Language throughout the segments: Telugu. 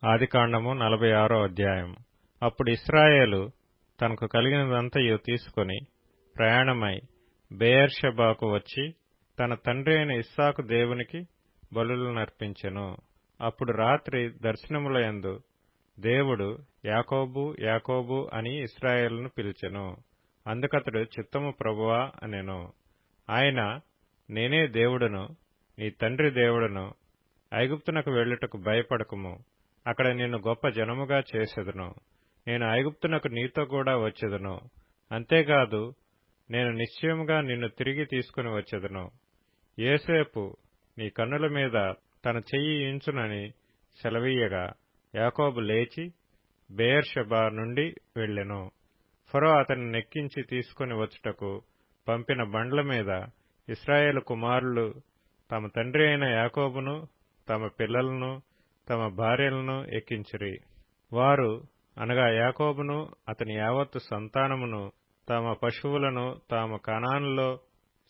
ఆదికాండము 46 అధ్యాయం. అప్పుడు ఇశ్రాయేలు తనకు కలిగినదంతయు తీసుకొని ప్రయాణమై బెయేర్షెబాకు వచ్చి తన తండ్రి అయిన ఇస్సాకు దేవునికి బలులనర్పించెను. అప్పుడు రాత్రి దర్శనములయందు దేవుడు యాకోబు యాకోబు అని ఇశ్రాయేలును పిలిచెను. అందుకతడు చిత్తము ప్రభువా అనెను. ఆయన, నేనే దేవుడను, నీ తండ్రి దేవుడను, ఐగుప్తునకు వెళ్ళుటకు భయపడకుము, అక్కడ నిన్ను గొప్ప జనముగా చేసెదను, నేను ఐగుప్తునకు నీతో కూడా వచ్చెదను, అంతేకాదు నేను నిశ్చయముగా నిన్ను తిరిగి తీసుకుని వచ్చెదను. యోసేపు నీ కన్నుల మీద తన చెయ్యి ఉంచునని సెలవీయగా యాకోబు లేచి బెయేర్షెబా నుండి వెళ్ళెను. ఫరో అతన్ని నెక్కించి తీసుకుని వచ్చుటకు పంపిన బండ్ల మీద ఇశ్రాయేలు కుమారులు తమ తండ్రి అయిన యాకోబును, తమ పిల్లలను, తమ భార్యలను ఎక్కించిరి. వారు అనగా యాకోబును అతని యావత్తు సంతానమును తమ పశువులను తాము కనానులో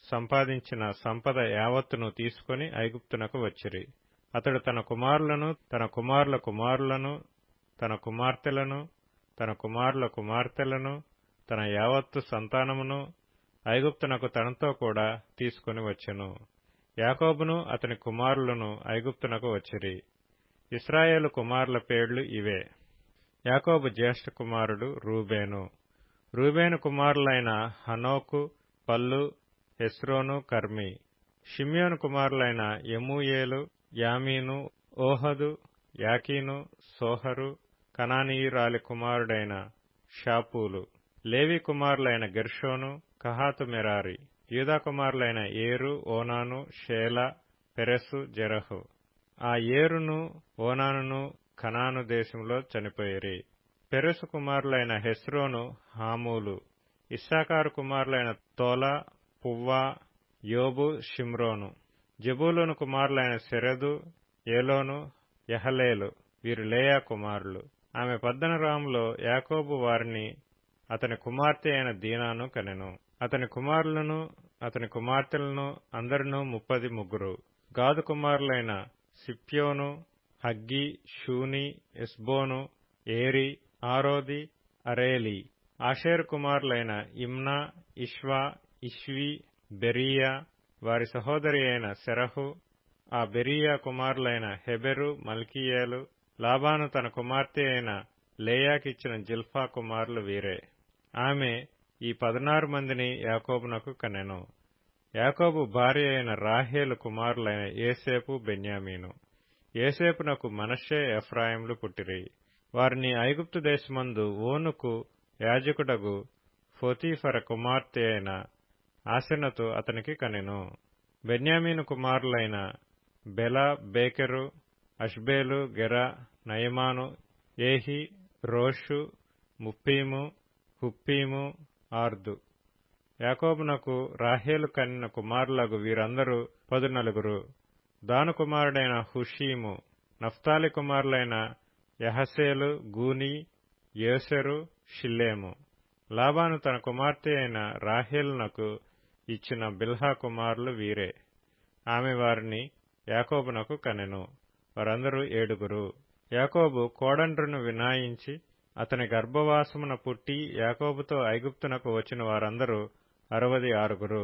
సంపాదించిన సంపద యావత్తును తీసుకుని ఐగుప్తునకు వచ్చిరి. అతడు తన కుమారులను, తన కుమారుల కుమారులను, తన కుమార్తెలను, తన కుమారుల కుమార్తెలను, తన యావత్తు సంతానమును ఐగుప్తునకు తనతో కూడా తీసుకుని వచ్చెను. యాకోబును అతని కుమారులను ఐగుప్తునకు వచ్చిరి. ఇశ్రాయేలు కుమారుల పేర్లు ఇవే. యాకోబు జ్యేష్ఠ కుమారుడు రూబేను. రూబేను కుమారులైన హనోకు, పల్లు, హెస్రోను, కర్మి. షిమ్యోను కుమారులైన యెమూయేలు, యామీను, ఓహదు, యాకీను, సోహరు, కనానీయురాలి కుమారుడైన షాపూలు. లేవి కుమారులైన గెర్షోను, కహాతు మెరారి. యూదా కుమారులైన ఏరు, ఓనాను, షేలా, పెరెసు, జెరహు. ఆ ఏరును ఓనానును కనాను దేశంలో చనిపోయిరి. పెరెసు కుమారులైన హెస్రోను, హామూలు. ఇస్సాకారు కుమారులైన తోలా, పువ్వా, యోబు, షిమ్రోను. జెబూలూను కుమారులైన సెరెదు, ఏలోను, యహలేలు. వీరు లేయా కుమారులు. ఆమె పద్దనరాములో యాకోబు వారిని అతని కుమార్తె అయిన దీనాను కనెను. అతని కుమారులను అతని కుమార్తెలను అందరును 33. గాదు కుమారులైన సిప్యోను, హగ్గీ, షూని, ఎస్బోను, ఏరి, ఆరోది, అరేలి. ఆషేరు కుమారులైన ఇమ్నా, ఇష్వా, ఇష్వి, బెరీయా, వారి సహోదరి అయిన సెరహు. ఆ బెరీయా కుమారులైన హెబెరు, మల్కీయేలు. లాబాను తన కుమార్తె అయిన లేయాకిచ్చిన జిల్ఫా కుమారులు వీరే. ఆమె ఈ 16 మందిని యాకోబునకు కనెను. యాకోబు భార్య అయిన రాహేలు కుమారులైన యోసేపు, బెన్యామీను. యోసేపునకు మనష్షే, ఎఫ్రాయిములు పుట్టిరి. వారిని ఐగుప్తు దేశమందు ఓనుకు యాజకుడగు పోతీఫర కుమార్తె అయిన ఆసెనతు అతనికి కనెను. బెన్యామీను కుమారులైన బెల, బేకెరు, అష్బేలు, గెరా, నయమాను, ఏహి, రోషు, ముప్పీము, హుప్పీము, ఆర్దు. యాకోబునకు రాహేలు కనిన కుమారులగు వీరందరూ 14. దాను కుమారుడైన హుషీము. నఫ్తాలి కుమారులైన యహసేలు, గూని, యేసెరు, షిల్లేము. లాబాను తన కుమార్తె అయిన రాహేలునకు ఇచ్చిన బిల్హా కుమారులు వీరే. ఆమె వారిని యాకోబునకు కనెను. వారందరూ 7. యాకోబు కోడండ్రును వినాయించి అతని గర్భవాసమున పుట్టి యాకోబుతో ఐగుప్తునకు వచ్చిన వారందరూ 66.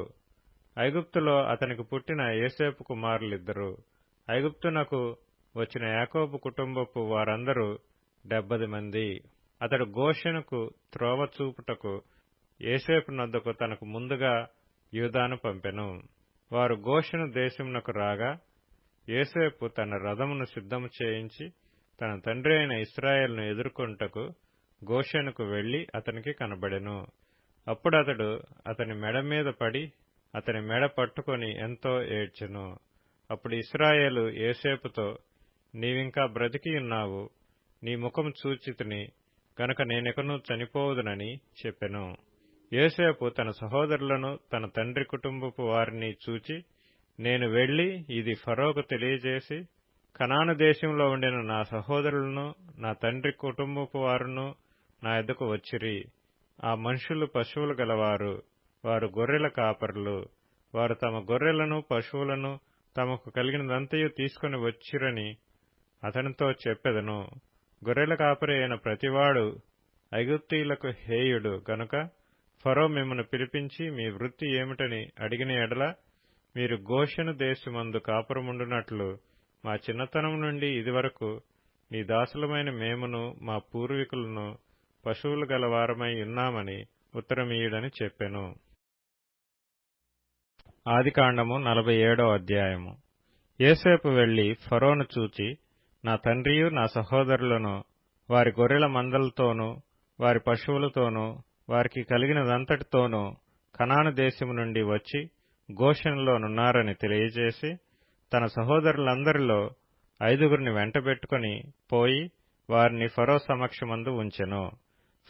ఐగుప్తులో అతనికి పుట్టిన యోసేపు కుమారులిద్దరు. ఐగుప్తునకు వచ్చిన యాకోబు కుటుంబపు వారందరూ 70 మంది. అతడు గోషెనుకు త్రోవ చూపుటకు యోసేపు నొద్దకు తనకు ముందుగా యూదాను పంపెను. వారు గోషెను దేశమునకు రాగా యోసేపు తన రథమును సిద్ధము చేయించి తన తండ్రి అయిన ఇశ్రాయేలును ఎదుర్కొంటకు గోషెనుకు వెళ్లి అతనికి కనబడెను. అప్పుడతడు అతని మెడ మీద పడి అతని మెడ పట్టుకొని ఎంతో ఏడ్చెను. అప్పుడు ఇశ్రాయేలు యోసేపుతో, నీవింకా బ్రతికియున్నావు, నీ ముఖము చూచితిని గనుక నేనికను చనిపోవుదునని చెప్పెను. యోసేపు తన సహోదరులను తన తండ్రి కుటుంబపు వారిని చూచి, నేను వెళ్లి ఇది ఫరోకు తెలియజేసి కనాను దేశంలో ఉండిన నా సహోదరులను నా తండ్రి కుటుంబపు వారును నా యొద్దకు వచ్చిరి. ఆ మనుషులు పశువులు గలవారు, వారు గొర్రెల కాపరులు. వారు తమ గొర్రెలను పశువులను తమకు కలిగినదంతయు తీసుకుని వచ్చిరని అతనితో చెప్పెదను. గొర్రెల కాపరి అయిన ప్రతివాడు ఐగుప్తీయులకు హేయుడు గనుక ఫరో మిమ్మను పిలిపించి మీ వృత్తి ఏమిటని అడిగిన ఎడల మీరు గోషెను దేశమందు కాపురముండునట్లు మా చిన్నతనం నుండి ఇదివరకు నీ దాసులమైన మేమును మా పూర్వీకులను పశువులు గలవారమై ఉన్నామని ఉత్తరమీయుడని చెప్పెను. ఆదికాండము 47వ అధ్యాయము. యోసేపు వెళ్లి ఫరోను చూచి, నా తండ్రియు నా సహోదరులను వారి గొర్రెల మందలతోనూ వారి పశువులతోనూ వారికి కలిగినదంతటితోనూ కనాను దేశము నుండి వచ్చి గోషెనులోనున్నారని తెలియజేసి తన సహోదరులందరిలో 5 వెంటబెట్టుకుని పోయి వారిని ఫరో సమక్షమందు ఉంచెను.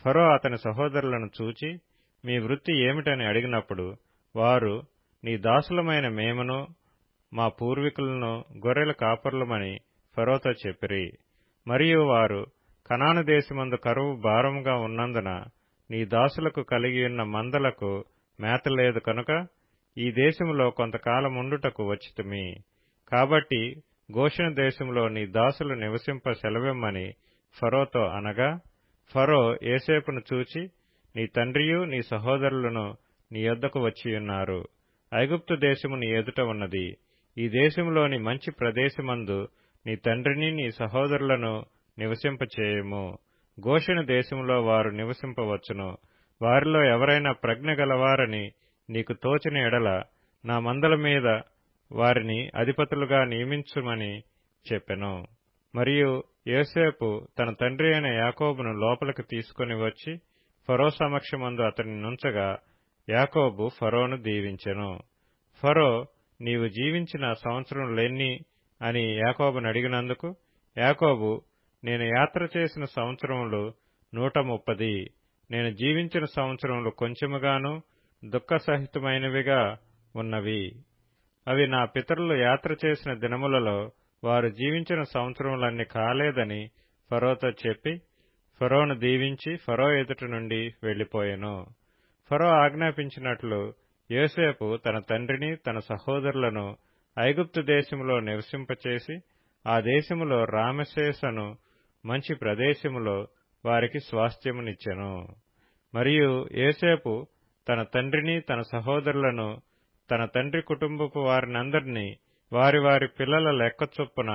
ఫరో అతని సహోదరులను చూచి మీ వృత్తి ఏమిటని అడిగినప్పుడు వారు నీ దాసులమైన మేమును మా పూర్వీకులను గొర్రెల కాపరులమని ఫరోతో చెప్పిరి. మరియు వారు కనాను దేశమందు కరువు భారముగా ఉన్నందున నీ దాసులకు కలిగియున్న మందలకు మేత లేదు కనుక ఈ దేశములో కొంతకాలముండుటకు వచ్చితిమి. కాబట్టి గోషెను దేశంలో నీ దాసులు నివసింప సెలవిమ్మని ఫరోతో అనగా, ఫరో యోసేపును చూచి, నీ తండ్రియు నీ సహోదరులను నీ యొద్దకు వచ్చియున్నారు. ఐగుప్తు దేశము నీ ఎదుట ఉన్నది. ఈ దేశంలోని మంచి ప్రదేశమందు నీ తండ్రిని నీ సహోదరులను నివసింపచేయము. గోషెను దేశంలో వారు నివసింపవచ్చును. వారిలో ఎవరైనా ప్రజ్ఞ గలవారని నీకు తోచిన ఎడల నా మందల మీద వారిని అధిపతులుగా నియమించుమని చెప్పెను. మరియు యోసేపు తన తండ్రి అయిన యాకోబును లోపలికి తీసుకుని వచ్చి ఫరో సమక్షమందు అతని నుంచగా యాకోబు ఫరోను దీవించెను. ఫరో, నీవు జీవించిన సంవత్సరములెన్ని అని యాకోబును అడిగినందుకు యాకోబు, నేను యాత్ర చేసిన సంవత్సరములు 130, నేను జీవించిన సంవత్సరములు కొంచెముగాను దుఃఖసహితమైనవిగా ఉన్నవి. అవి నా పితరులు యాత్ర చేసిన దినములలో వారు జీవించిన సంవత్సరములన్నీ కాలేదని ఫరోతో చెప్పి ఫరోను దీవించి ఫరో ఎదుట నుండి వెళ్లిపోయెను. ఫరో ఆజ్ఞాపించినట్లు యోసేపు తన తండ్రిని తన సహోదరులను ఐగుప్తు దేశములో నివసింపచేసి ఆ దేశములో రామశేసను మంచి ప్రదేశములో వారికి స్వాస్థ్యమునిచ్చెను. మరియు యోసేపు తన తండ్రిని తన సహోదరులను తన తండ్రి కుటుంబపు వారినందరినీ వారి వారి పిల్లల లెక్క చొప్పున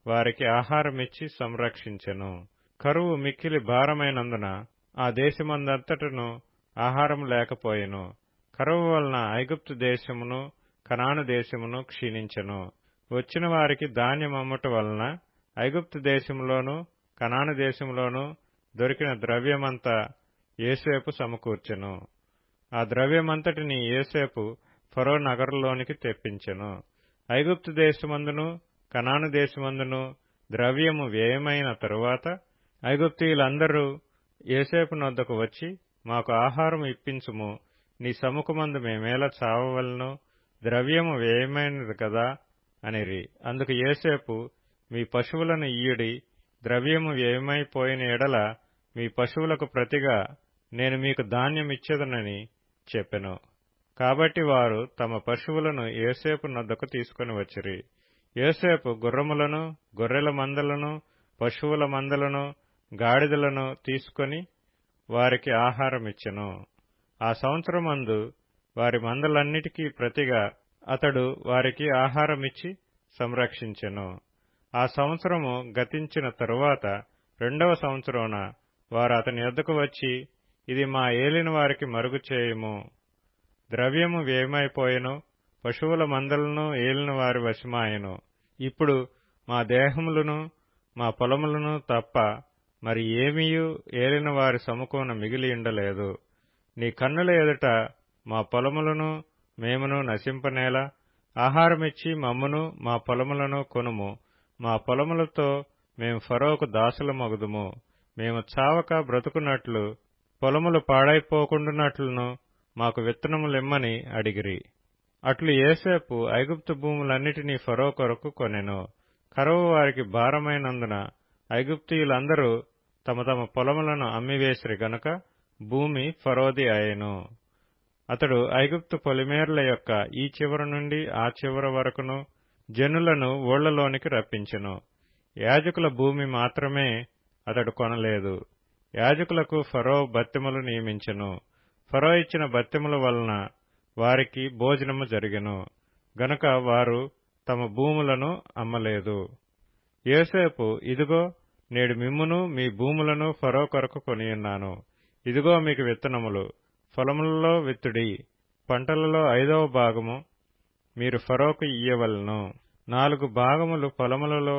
వారికి ఆహారమిచ్చి సంరక్షించెను. కరువు మిక్కిలి భారమైనందున ఆ దేశమందంతటను ఆహారం లేకపోయెను. కరువు వలన ఐగుప్తు దేశమును కనాను దేశమును క్షీణించెను. వచ్చిన వారికి ధాన్యం అమ్ముట వలన ఐగుప్తు దేశంలోనూ కనాను దేశంలోనూ దొరికిన ద్రవ్యమంతా యోసేపు సమకూర్చెను. ఆ ద్రవ్యమంతటిని యోసేపు ఫరో నగరులోనికి తెప్పించెను. ఐగుప్తు దేశమందును కనాను దేశమందును ద్రవ్యము వ్యయమైన తరువాత ఐగుప్తీయులందరూ యోసేపు నొద్దకు వచ్చి, మాకు ఆహారం ఇప్పించుము, నీ సముఖమందు మేమేలా చావవలెను, ద్రవ్యము వ్యయమైనది కదా అనిరి. అందుకు యోసేపు, మీ పశువులను ఇయ్యుడి, ద్రవ్యము వ్యయమైపోయిన ఎడల మీ పశువులకు ప్రతిగా నేను మీకు ధాన్యమిచ్చెదనని చెప్పెను. కాబట్టి వారు తమ పశువులను యోసేపు నొద్దకు తీసుకుని వచ్చిరి. యోసేపు గుర్రములను, గొర్రెల మందలను, పశువుల మందలను, గాడిదలను తీసుకొని వారికి ఆహారమిచ్చెను. ఆ సంవత్సరమందు వారి మందలన్నిటికీ ప్రతిగా అతడు వారికి ఆహారమిచ్చి సంరక్షించెను. ఆ సంవత్సరము గతించిన తరువాత 2వ సంవత్సరమున వారు అతని యొద్దకు వచ్చి, ఇది మా ఏలిన వారికి మరుగు చేయుము, ద్రవ్యము వ్యయమైపోయెను, పశువుల మందలను ఏలిన వారి వశమాయెను. ఇప్పుడు మా దేహములను మా పొలములను తప్ప మరి ఏమీయూ ఏలిన వారి సముఖమున మిగిలియుండలేదు. నీ కన్నుల ఎదుట మా పొలములను మేమును నశింపనేలా ఆహారమిచ్చి మమ్మును మా పొలములను కొనుము. మా పొలములతో మేము ఫరోకు దాసులమగుదుము. మేము చావక బ్రతుకున్నట్లు పొలములు పాడైపోకుండునట్లును మాకు విత్తనములిమ్మని అడిగిరి. అట్లు యోసేపు ఐగుప్తు భూములన్నిటినీ ఫరో కొరకు కొనెను. కరువు వారికి భారమైనందున ఐగుప్తీయులందరూ తమ తమ పొలములను అమ్మివేసిరి గనుక భూమి ఫరోది అయెను. అతడు ఐగుప్తు పొలిమేర్ల యొక్క ఈ చివర నుండి ఆ చివర వరకును జనులను ఊళ్లలోనికి రప్పించెను. యాజకుల భూమి మాత్రమే అతడు కొనలేదు. యాజకులకు ఫరో బత్తెములు నియమించెను. ఫరో ఇచ్చిన బత్తెముల వలన వారికి భోజనము జరిగెను గనుక వారు తమ భూములను అమ్మలేదు. యోసేపు, ఇదిగో నేడు మిమ్మును మీ భూములను ఫరో కొరకు కొనియున్నాను. ఇదిగో మీకు విత్తనములు, పొలములలో విత్తుడి. పంటలలో 5వ భాగము మీరు ఫరోకు ఇయ్యవలెను. 4 భాగములు పొలములలో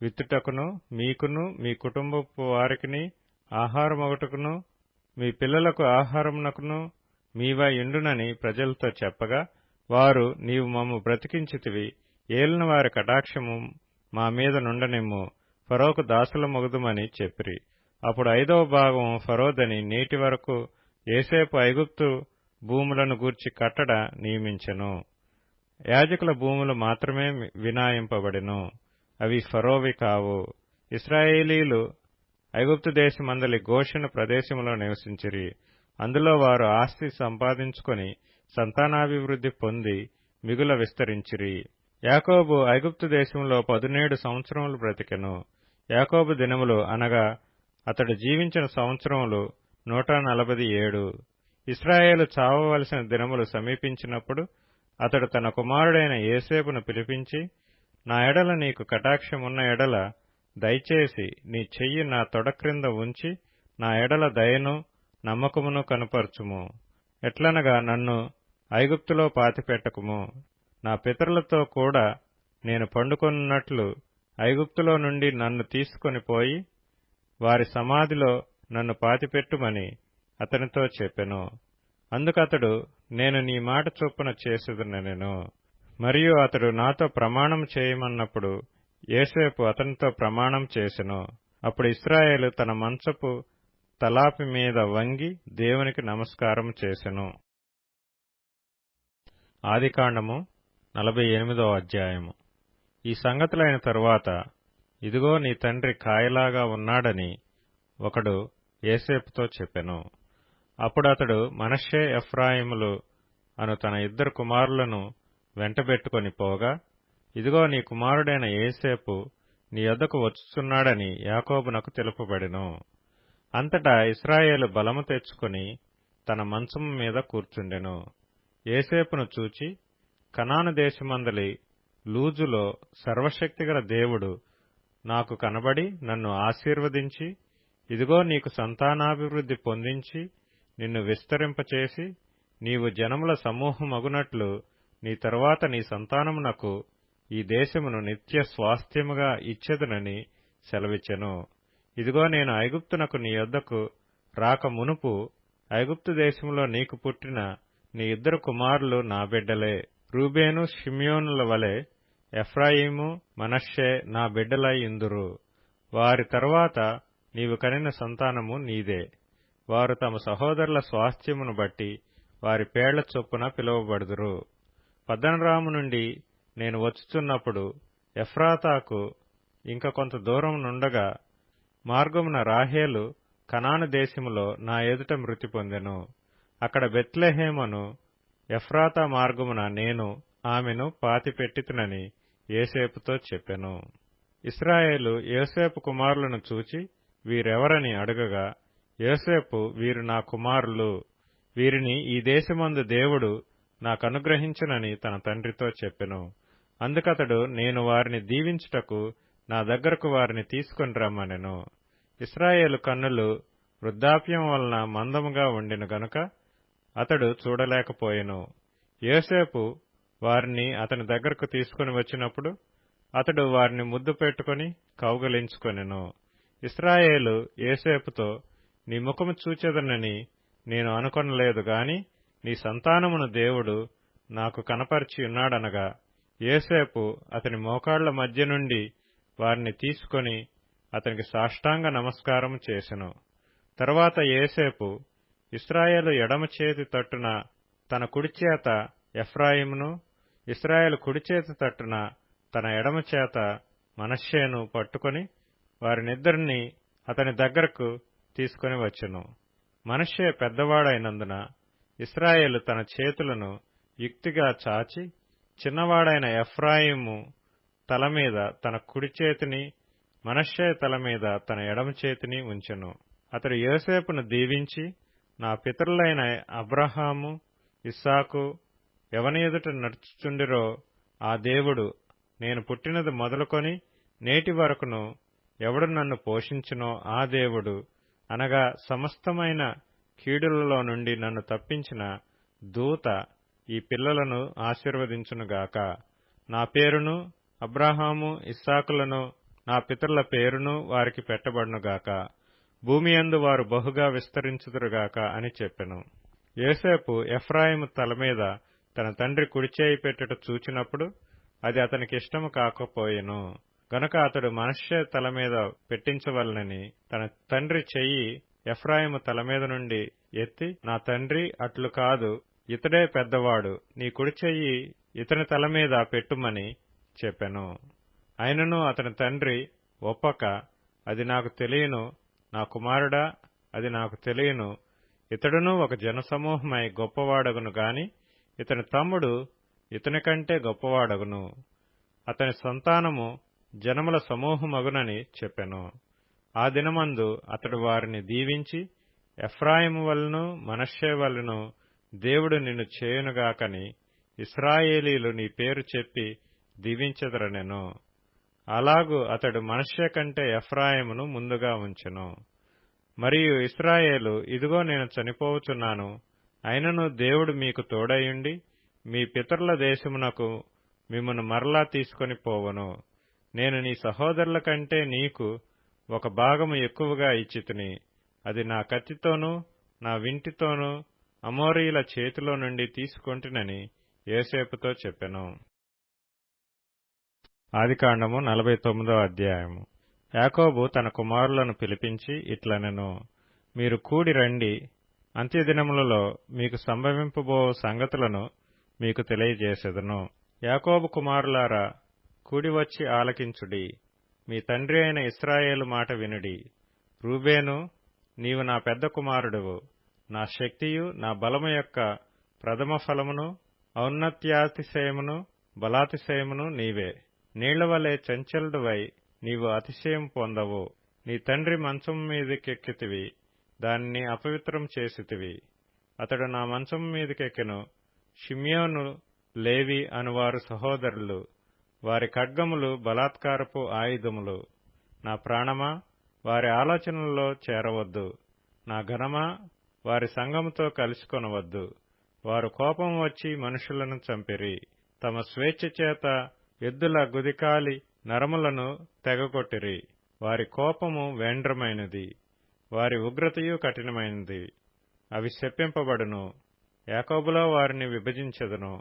విత్తుటకును, మీకును మీ కుటుంబపు వారికిని ఆహారమొగటుకును, మీ పిల్లలకు ఆహారమునకును మీవై యుండునని ప్రజలతో చెప్పగా, వారు, నీవు మమ్ము బ్రతికించితివి, ఏలిన వారి కటాక్షము మా మీద నుండనిమ్ము, ఫరోకు దాసులమొగుదుమని చెప్పిరి. అప్పుడు 5వ భాగము ఫరోదని నేటి వరకు యోసేపు ఐగుప్తు భూములను గూర్చి కట్టడ నియమించెను. యాజకుల భూములు మాత్రమే వినాయింపబడెను, అవి ఫరోవి కావు. ఇశ్రాయేలీలు ఐగుప్తు దేశమందలి గోషెను ప్రదేశములో నివసించిరి. అందులో వారు ఆస్తి సంపాదించుకొని సంతానాభివృద్ధి పొంది మిగుల విస్తరించిరి. యాకోబు ఐగుప్తు దేశంలో 17 సంవత్సరములు బ్రతికెను. యాకోబు దినములు అనగా అతడు జీవించిన సంవత్సరములు 147. ఇశ్రాయేలు చావవలసిన దినములు సమీపించినప్పుడు అతడు తన కుమారుడైన యోసేపును పిలిపించి, నా ఎడల నీకు కటాక్షమున్న ఎడల దయచేసి నీ చెయ్యి నా తొడ క్రింద ఉంచి నా ఎడల దయను నమ్మకమును కనుపరచుము. ఎట్లనగా నన్ను ఐగుప్తులో పాతిపెట్టకుము. నా పితరులతో కూడా నేను పండుకొనున్నట్లు ఐగుప్తులో నుండి నన్ను తీసుకొని పోయి వారి సమాధిలో నన్ను పాతిపెట్టుమని అతనితో చెప్పెను. అందుకతడు, నేను నీ మాట చొప్పున చేసేదనెను. మరియు అతడు నాతో ప్రమాణం చేయమన్నప్పుడు యోసేపు అతనితో ప్రమాణం చేసెను. అప్పుడు ఇశ్రాయేలు తన మంచపు తలాపి మీద వంగి దేవునికి నమస్కారం చేసెను. ఆదికాండము 48వ అధ్యాయము. ఈ సంగతులైన తరువాత, ఇదిగో నీ తండ్రి కాయలాగా ఉన్నాడని ఒకడు యోసేపుతో చెప్పెను. అప్పుడు అతడు మనష్షే ఎఫ్రాయిములు అను తన 2 కుమారులను వెంటబెట్టుకొని పోగా, ఇదిగో నీ కుమారుడైన యోసేపు నీ యొద్దకు వచ్చుచున్నాడని యాకోబునకు తెలుపబడెను. అంతటా ఇశ్రాయేలు బలము తెచ్చుకొని తన మంచము మీద కూర్చుండెను. యోసేపును చూచి, కనాను దేశమందలి లూజులో సర్వశక్తిగల దేవుడు నాకు కనబడి నన్ను ఆశీర్వదించి, ఇదిగో నీకు సంతానాభివృద్ధి పొందించి నిన్ను విస్తరింపచేసి నీవు జనముల సమూహమగునట్లు నీ తరువాత నీ సంతానమునకు ఈ దేశమును నిత్య స్వాస్థ్యముగా ఇచ్చెదనని సెలవిచ్చెను. ఇదిగో నేను ఐగుప్తునకు నీ యొద్దకు రాక మునుపు ఐగుప్తు దేశములో నీకు పుట్టిన నీ 2 కుమారులు నా బిడ్డలే. రూబేను షిమ్యోనుల వలె ఎఫ్రాయిము మనష్షే నా బిడ్డలై ఇందురు. వారి తరువాత నీవు కనిన సంతానము నీదే. వారు తమ సహోదరుల స్వాస్థ్యమును బట్టి వారి పేళ్ల చొప్పున పిలువబడుదురు. పద్దనరాము నుండి నేను వచ్చుచున్నప్పుడు ఎఫ్రాతాకు ఇంక కొంత దూరం నుండగా మార్గమున రాహేలు కనాను దేశములో నా ఎదుట మృతి పొందెను. అక్కడ బెత్లెహేమును ఎఫ్రాతా మార్గమున నేను ఆమెను పాతిపెట్టితునని యోసేపుతో చెప్పెను. ఇశ్రాయేలు యోసేపు కుమారులను చూచి వీరెవరని అడుగగా, యోసేపు, వీరు నా కుమారులు, వీరిని ఈ దేశమందు దేవుడు నాకనుగ్రహించునని తన తండ్రితో చెప్పెను. అందుకతడు, నేను వారిని దీవించుటకు నా దగ్గరకు వారిని తీసుకొని రమ్మనెను. ఇశ్రాయేలు కన్నులు వృద్ధాప్యం వలన మందముగా ఉండెను గనుక అతడు చూడలేకపోయెను. యోసేపు వారిని అతని దగ్గరకు తీసుకుని వచ్చినప్పుడు అతడు వారిని ముద్దు పెట్టుకుని కౌగలించుకొనెను. ఇశ్రాయేలు యోసేపుతో, నీ ముఖము చూచెదనని నేను అనుకొనలేదు గాని నీ సంతానమును దేవుడు నాకు కనపరిచి ఉన్నాడనగా, యోసేపు అతని మోకాళ్ల మధ్య నుండి వారిని తీసుకొని అతనికి సాష్టాంగ నమస్కారం చేసెను. తరువాత యోసేపు ఇశ్రాయేలు ఎడమ చేతి తట్టున తన కుడిచేత ఎఫ్రాయిమును, ఇశ్రాయేలు కుడిచేతి తట్టున తన ఎడమ చేత మనష్షేను పట్టుకొని వారినిద్దరినీ అతని దగ్గరకు తీసుకొని వచ్చెను. మనష్షే పెద్దవాడైనందున ఇశ్రాయేలు తన చేతులను యుక్తిగా చాచి చిన్నవాడైన ఎఫ్రాయిము తల మీద తన కుడి చేతిని మనష్షే తల మీద తన ఎడమ చేతిని ఉంచెను. అతడు యోసేపును దీవించి, నా పితరులైన అబ్రహాము, ఇస్సాకు ఎవని ఎదుట నడుచుచుండిరో ఆ దేవుడు, నేను పుట్టినది మొదలుకొని నేటి వరకును ఎవడు నన్ను పోషించునో ఆ దేవుడు, అనగా సమస్తమైన కీడులలో నుండి నన్ను తప్పించిన దూత ఈ పిల్లలను ఆశీర్వదించునుగాక. నా పేరును అబ్రహాము ఇస్సాకులను నా పితరుల పేరును వారికి పెట్టబడునుగాక. భూమి యందు వారు బహుగా విస్తరించుదురుగాక అని చెప్పెను. యోసేపు ఎఫ్రాయిము తల మీద తన తండ్రి కుడిచేయి పెట్టుట చూచినప్పుడు అది అతనికి ఇష్టము కాకపోయెను. గనుక అతడు మనష్షే తల మీద పెట్టించవలనని తన తండ్రి చెయ్యి ఎఫ్రాయిము తల మీద నుండి ఎత్తి, నా తండ్రి, అట్లు కాదు, ఇతడే పెద్దవాడు, నీ కుడిచెయ్యి ఇతని తల మీద పెట్టుమని చెప్పెను. అయినను అతని తండ్రి ఒప్పక, అది నాకు తెలియను, నా కుమారుడా, అది నాకు తెలియను, ఇతడును ఒక జనసమూహమై గొప్పవాడగును గాని ఇతని తమ్ముడు ఇతని కంటే గొప్పవాడగును, అతని సంతానము జనముల సమూహమగునని చెప్పెను. ఆ దినమందు అతడు వారిని దీవించి, ఎఫ్రాయిము వలెను మనష్షే వలెను దేవుడు నిన్ను చేయునుగాకని ఇశ్రాయేలీలు నీ పేరు చెప్పి దీవించెదరనెను. అలాగు అతడు మనష్షే కంటే ఎఫ్రాయిమును ముందుగా ఉంచెను. మరియు ఇశ్రాయేలు, ఇదిగో నేను చనిపోవచున్నాను, అయినను దేవుడు మీకు తోడయుండి మీ పితరుల దేశమునకు మిమ్మును మరలా తీసుకొని పోవను. నేను నీ సహోదరుల కంటే నీకు ఒక భాగము ఎక్కువగా ఇచ్చితిని, అది నా కత్తితోనూ నా వింటితోనూ అమోరీయుల చేతిలో నుండి తీసుకొంటినని యోసేపుతో చెప్పెను. ఆదికాండము 49వ అధ్యాయము. యాకోబు తన కుమారులను పిలిపించి ఇట్లనెను, మీరు కూడి రండి, అంత్యదినములలో మీకు సంభవింపబో సంగతులను మీకు తెలియజేసెదను. యాకోబు కుమారులారా, కూడివచ్చి ఆలకించుడి, మీ తండ్రి అయిన ఇశ్రాయేలు మాట వినుడి. రూబేను, నీవు నా పెద్ద కుమారుడువు, నా శక్తియు నా బలము యొక్క ప్రథమ ఫలమును ఔన్నత్యాతిశయమును బలాతిశయమును నీవే. నీళ్లవలే చంచలుడువై నీవు అతిశయం పొందవు. నీ తండ్రి మంచము మీదకెక్కితివి, దానిని అపవిత్రం చేసితివి. అతడు నా మంచము మీదకెక్కెను. షిమ్యోను, లేవి అనువారు సహోదరులు, వారి ఖడ్గములు బలాత్కారపు ఆయుధములు. నా ప్రాణమా, వారి ఆలోచనల్లో చేరవద్దు. నా ఘనమా, వారి సంఘముతో కలుసుకొనవద్దు. వారు కోపం వచ్చి మనుషులను చంపిరి, తమ స్వేచ్ఛ చేత ఎద్దుల గుదికాలి నరములను తెగగొట్టిరి. వారి కోపము వేండ్రమైనది, వారి ఉగ్రతయు కఠినమైనది. అవి శపింపబడును. యాకోబులో వారిని విభజించెదను,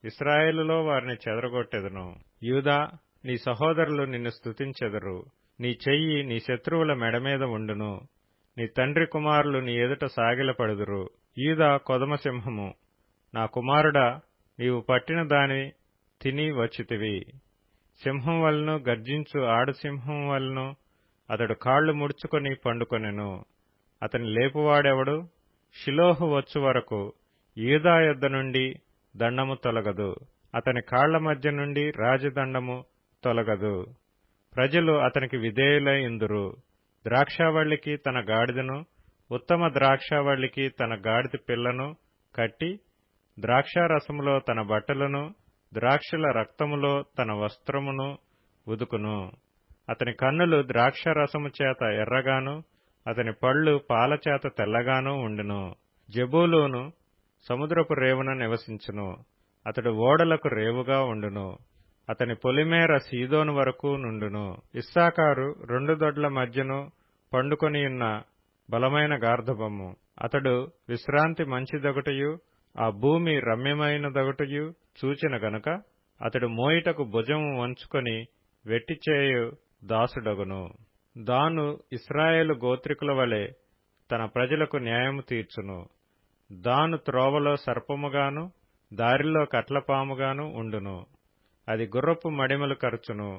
ఇశ్రాయేలులో వారిని చెదరగొట్టెదను. యూదా, నీ సహోదరులు నిన్ను స్తుతించెదరు. నీ చెయ్యి నీ శత్రువుల మెడమీద ఉండును. నీ తండ్రి కుమారులు నీ ఎదుట సాగిలపడుదురు. యూదా కొదమసింహము, నా కుమారుడా, నీవు పట్టిన దాని తిని వచ్చితివి. సింహం వలన గర్జించు ఆడసింహం వలన అతడు కాళ్లు ముడుచుకొని పండుకొనెను. అతని లేపువాడెవడు? షిలోహు వచ్చు వరకు యూదా యొద్ద నుండి దండము తొలగదు, అతని కాళ్ల మధ్య నుండి రాజదండము తొలగదు. ప్రజలు అతనికి విధేయులై ఇందురు. ద్రాక్షావల్లికి తన గాడిదను, ఉత్తమ ద్రాక్షావల్లికి తన గాడిద పిల్లను కట్టి, ద్రాక్షారసములో తన బట్టలను, ద్రాక్షల రక్తములో తన వస్త్రమును ఉదుకును. అతని కన్నులు ద్రాక్షరసము చేత ఎర్రగాను, అతని పళ్ళు పాలచేత తెల్లగాను ఉండును. జెబూలూను సముద్రపు రేవున నివసించును, అతడు ఓడలకు రేవుగా ఉండును. అతని పొలిమేర సీదోను వరకు నుండును. ఇస్సాకారు 2 దొడ్ల మధ్యను పండుకొనియున్న బలమైన గార్ధబము. అతడు విశ్రాంతి మంచిదొకటయు ఆ భూమి రమ్యమైనదొకటయు చూచిన గనుక అతడు మోయిటకు భుజము వంచుకొని వెట్టిచేయు దాసుడగును. దాను ఇశ్రాయేలు గోత్రికుల వలె తన ప్రజలకు న్యాయము తీర్చును. దాను త్రోవలో సర్పముగాను, దారిలో కట్లపాముగాను ఉండును. అది గుర్రపు మడిమలు కరుచును,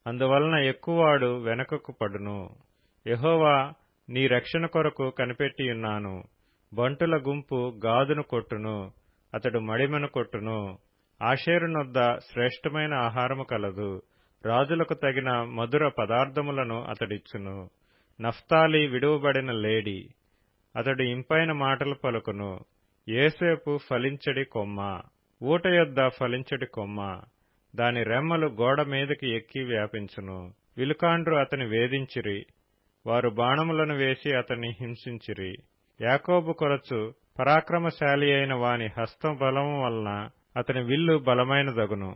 అందువలన ఎక్కువాడు వెనుకకు పడును. యెహోవా, నీ రక్షణ కొరకు కనిపెట్టియున్నాను. బంటుల గుంపు గాదును కొట్టును, అతడు మడిమను కొట్టును. ఆషేరు నొద్ద శ్రేష్టమైన ఆహారము కలదు, రాజులకు తగిన మధుర పదార్థములను అతడిచ్చును. నఫ్తాలి విడువబడిన లేడి, అతడు ఇంపైన మాటలు పలుకును. యోసేపు ఫలించడి కొమ్మ, ఊట యొద్ద ఫలించడి కొమ్మ, దాని రెమ్మలు గోడ మీదకి ఎక్కి వ్యాపించును. విలుకాండ్రు అతని వేధించిరి, వారు బాణములను వేసి అతన్ని హింసించిరి. యాకోబు కొరచు పరాక్రమశాలి అయిన వాని హస్తం బలము వలన అతని విల్లు బలమైనదగును.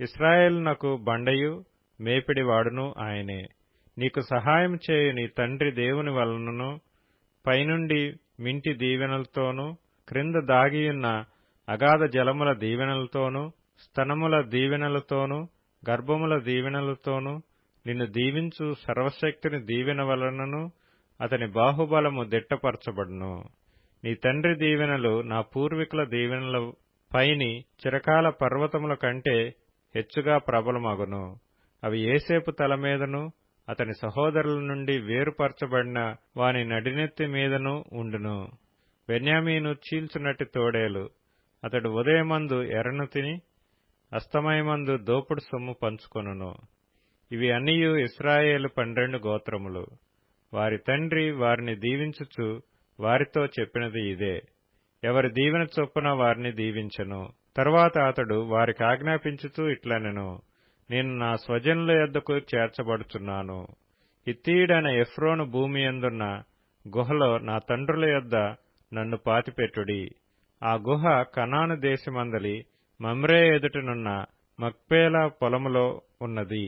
ఇశ్రాయేలునకు బండయు మేపిడివాడును ఆయనే. నీకు సహాయం చేయు నీ తండ్రి దేవుని వలనను, పైనుండి మింటి దీవెనలతోనూ, క్రింద దాగియున్న అగాధ జలముల దీవెనలతోనూ, స్తనముల దీవెనలతోనూ, గర్భముల దీవెనలతోనూ నిన్ను దీవించు సర్వశక్తుని దీవెన వలనను అతని బాహుబలము దిట్టపరచబడును. నీ తండ్రి దీవెనలు నా పూర్వీకుల దీవెనల పైని చిరకాల పర్వతముల కంటే హెచ్చుగా ప్రబలమగును. అవి యోసేపు తల మీదను, అతని సహోదరుల నుండి వేరుపరచబడిన వాని నడినెత్తి మీదను ఉండును. బెన్యామీను చీల్చునట్టి తోడేలు, అతడు ఉదయమందు ఎరను తిని అస్తమయమందు దోపుడు సొమ్ము పంచుకొనును. ఇవి అన్నియు ఇశ్రాయేలు 12 గోత్రములు. వారి తండ్రి వారిని దీవించుచు వారితో చెప్పినది ఇదే. ఎవరి దీవెన చొప్పున వారిని దీవించెను. తరువాత అతడు వారికి ఆజ్ఞాపించుచూ ఇట్లనెను, నేను నా స్వజనుల యొద్దకు చేర్చబడుచున్నాను. హిత్తీయుడైన ఎఫ్రోను భూమి యందున్న గుహలో నా తండ్రుల యొద్ద నన్ను పాతిపెట్టుడి. ఆ గుహ కనాను దేశమందలి మమ్రే ఎదుటనున్న మక్పేలా పొలములో ఉన్నది.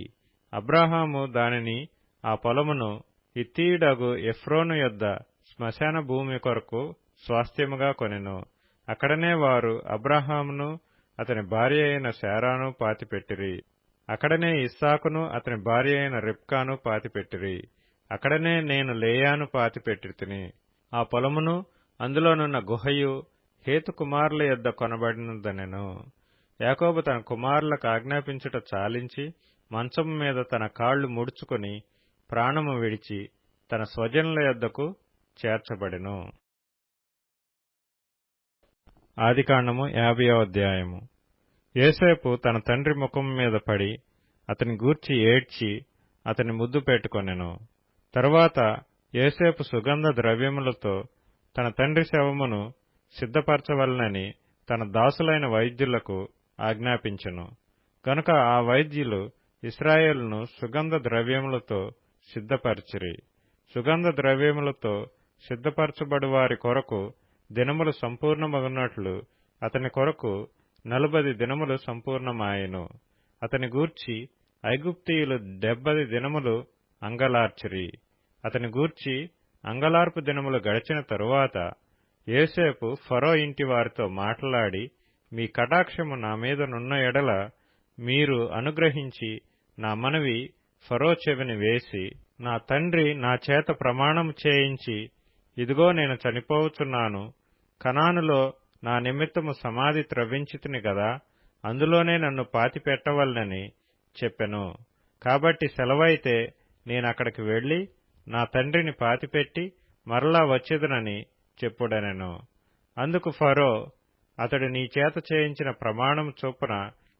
అబ్రాహాము దానిని, ఆ పొలమును హిత్తీయుడగు ఎఫ్రోను యొద్ద శ్మశాన భూమి కొరకు స్వాస్థ్యముగా కొనెను. అక్కడనే వారు అబ్రాహామును అతని భార్య అయిన శారాను పాతిపెట్టిరి. అక్కడనే ఇస్సాకును అతని భార్య అయిన రిబ్కాను పాతిపెట్టిరి. అక్కడనే నేను లేయాను పాతిపెట్టితిని. ఆ పొలమును అందులోనున్న గుహయు హేతు కుమారుల యొద్ద కొనబడినదనెను. యాకోబు తన కుమారులకు ఆజ్ఞాపించుట చాలించి మంచము మీద తన కాళ్లు ముడుచుకుని ప్రాణము విడిచి తన స్వజనుల యొద్దకు చేర్చబడెను. ఆదికాండము 50వ అధ్యాయము. యోసేపు తన తండ్రి ముఖము మీద పడి అతని గూర్చి ఏడ్చి అతని ముద్దు పెట్టుకొనెను. తరువాత యోసేపు సుగంధ ద్రవ్యములతో తన తండ్రి శవమును సిద్ధపరచవలనని తన దాసులైన వైద్యులకు ఆజ్ఞాపించెను. గనుక ఆ వైద్యులు ఇశ్రాయేలును సుగంధ ద్రవ్యములతో సిద్ధపరిచిరి. సుగంధ ద్రవ్యములతో సిద్ధపరచబడు వారి కొరకు దినములు సంపూర్ణమగునట్లు అతని కొరకు 40 దినములు సంపూర్ణమాయెను. అతని గూర్చి ఐగుప్తీయులు 70 దినములు అంగలార్చిరి. అతని గూర్చి అంగలార్పు దినములు గడిచిన తరువాత యోసేపు ఫరో ఇంటి వారితో మాట్లాడి, మీ కటాక్షము నా మీద నున్న ఎడల మీరు అనుగ్రహించి నా మనవి ఫరో చెవిని వేసి, నా తండ్రి నా చేత ప్రమాణము చేయించి, ఇదిగో నేను చనిపోవచ్చున్నాను, కనానులో నా నిమిత్తము సమాధి త్రవ్వించితిని గదా, అందులోనే నన్ను పాతిపెట్టవలనని చెప్పెను. కాబట్టి సెలవైతే నేనక్కడికి వెళ్లి నా తండ్రిని పాతిపెట్టి మరలా వచ్చేదనని చెప్పుడనెను. అందుకు ఫరో, అతడు నీ చేత చేయించిన ప్రమాణము చొప్పున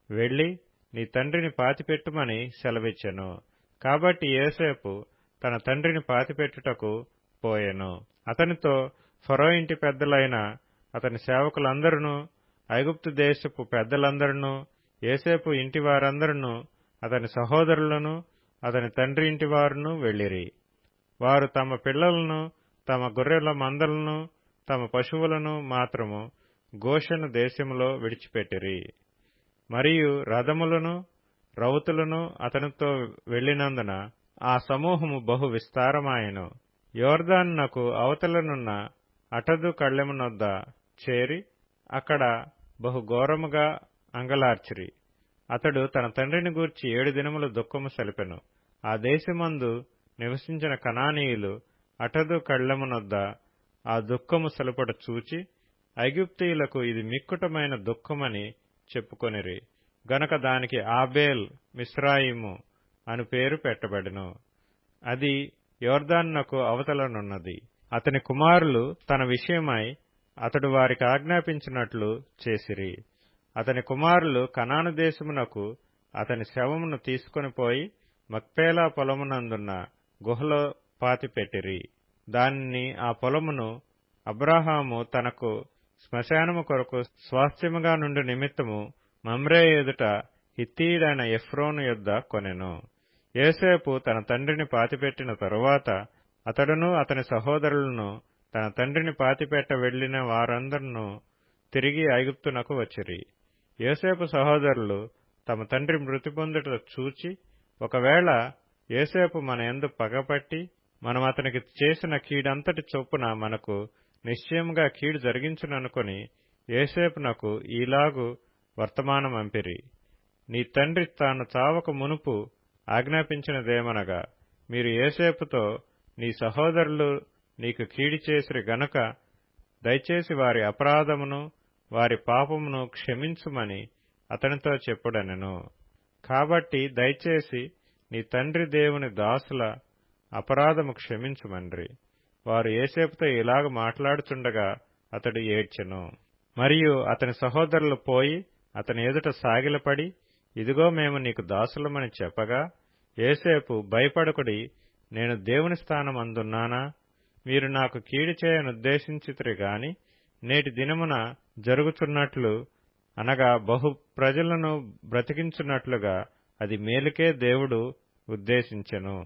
వెళ్లి నీ తండ్రిని పాతిపెట్టుమని సెలవిచ్చెను. కాబట్టి యోసేపు తన తండ్రిని పాతిపెట్టుటకు పోయెను. అతనితో ఫరో ఇంటి పెద్దలైన అతని సేవకులందరూ, ఐగుప్తు దేశపు పెద్దలందరూ, యోసేపు ఇంటి వారందరూ, అతని సహోదరులను, అతని తండ్రి ఇంటి వారును వెళ్ళిరి. వారు తమ పిల్లలను, తమ గొర్రెల మందలను, తమ పశువులను మాత్రము గోషెను దేశములో విడిచిపెట్టిరి. మరియు రథములను, రౌతులను అతనితో వెళ్లినందున ఆ సమూహము బహు విస్తారమాయెను. యోర్దానునకు అవతలనున్న అటదు కళ్ళెమునొద్ద చేరి అక్కడ బహు ఘోరముగా అంగలార్చిరి. అతడు తన తండ్రిని గూర్చి 7 దినములు దుఃఖము సలిపెను. ఆ దేశమందు నివసించిన కనానీయులు అటదు కళ్ళెమునొద్ద ఆ దుఃఖము సలుపట చూచి, ఐగుప్తీయులకు ఇది మిక్కుటమైన దుఃఖమని చెప్పుకొనిరి. గనక దానికి ఆబేల్ మిస్రాయిము అను పేరు పెట్టబడెను. అది యోర్దానునకు అవతలనున్నది. అతని కుమారులు తన విషయమై అతడు వారికి ఆజ్ఞాపించినట్లు చేసిరి. అతని కుమారులు కనాను దేశమునకు అతని శవమును తీసుకొని పోయి మక్పేలా పొలమునందున్న గుహలో పాతిపెట్టిరి. దానిని ఆ పొలమును అబ్రాహాము తనకు శ్మశానము కొరకు స్వాస్థ్యముగా నుండి నిమిత్తము మమ్రే ఎదుట హిత్తీయుడైన ఎఫ్రోను యొద్ద కొనెను. యోసేపు తన తండ్రిని పాతిపెట్టిన తరువాత అతడును అతని సహోదరులను తన తండ్రిని పాతిపెట్ట వెళ్లిన వారందరూ తిరిగి ఐగుప్తునకు వచ్చిరి. యోసేపు సహోదరులు తమ తండ్రి మృతి పొందుట చూచి, ఒకవేళ యోసేపు మన యందు పగపట్టి మనం అతనికి చేసిన కీడంతటి చొప్పున మనకు నిశ్చయముగా కీడు జరిగించుననుకొని యోసేపునకు ఈలాగు వర్తమానమంపిరి: నీ తండ్రి తాను చావక మునుపు ఆజ్ఞాపించినదేమనగా, మీరు యోసేపుతో, నీ సహోదరులు నీకు కీడు చేసిరి గనుక దయచేసి వారి అపరాధమును వారి పాపమును క్షమించుమని అతనితో చెప్పుడనెను. కాబట్టి దయచేసి నీ తండ్రి దేవుని దాసుల అపరాధము క్షమించుమన్రి. వారు యోసేపుతో ఇలాగ మాట్లాడుచుండగా అతడు ఏడ్చెను. మరియు అతని సహోదరులు పోయి అతని ఎదుట సాగిలపడి, ఇదిగో మేము నీకు దాసులమని చెప్పగా, యోసేపు, భయపడకుడి, నేను దేవుని స్థానమందున్నానా? మీరు నాకు కీడు చేయనుద్దేశించితిరి గాని నేటి దినమున జరుగుచున్నట్లు, అనగా బహు ప్రజలను బ్రతికించున్నట్లుగా అది మేలుకే దేవుడు ఉద్దేశించెను.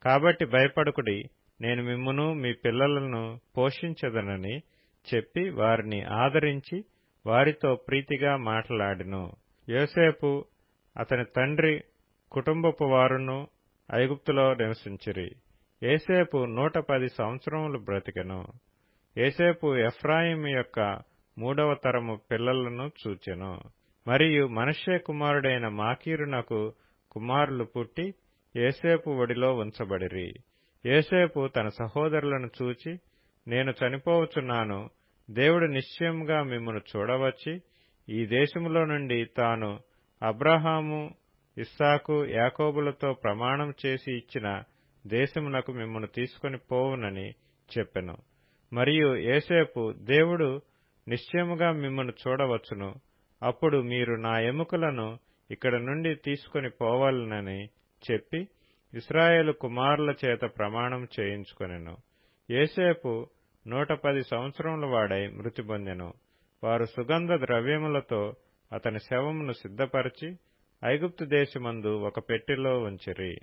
కాబట్టి భయపడకుడి, నేను మిమ్మును మీ పిల్లలను పోషించదనని చెప్పి వారిని ఆదరించి వారితో ప్రీతిగా మాట్లాడెను. యోసేపు అతని తండ్రి కుటుంబపు వారును ఐగుప్తులో నివసించిరి. యోసేపు 110 సంవత్సరములు బ్రతికెను. యోసేపు ఎఫ్రాయిము యొక్క 3వ తరము పిల్లలను చూచెను. మరియు మనష్షే కుమారుడైన మాకీరునకు కుమారులు పుట్టి యోసేపు ఒడిలో ఉంచబడిరి. యోసేపు తన సహోదరులను చూచి, నేను చనిపోవచున్నాను, దేవుడు నిశ్చయముగా మిమ్మును చూడవచ్చి ఈ దేశములో నుండి తాను అబ్రాహాము, ఇస్సాకు, యాకోబులతో ప్రమాణం చేసి ఇచ్చిన దేశమునకు మిమ్మును తీసుకొని పోవునని చెప్పెను. మరియు యోసేపు, దేవుడు నిశ్చయముగా మిమ్మును చూడవచ్చును, అప్పుడు మీరు నా ఎముకలను ఇక్కడ నుండి తీసుకొని పోవాలనని చెప్పి ఇశ్రాయేలు కుమారుల చేత ప్రమాణం చేయించుకొనెను. యోసేపు 110 సంవత్సరముల వాడై మృతి పొందెను. వారు సుగంధ ద్రవ్యములతో అతని శవమును సిద్ధపరచి ఐగుప్తు దేశమందు ఒక పెట్టెలో ఉంచిరి.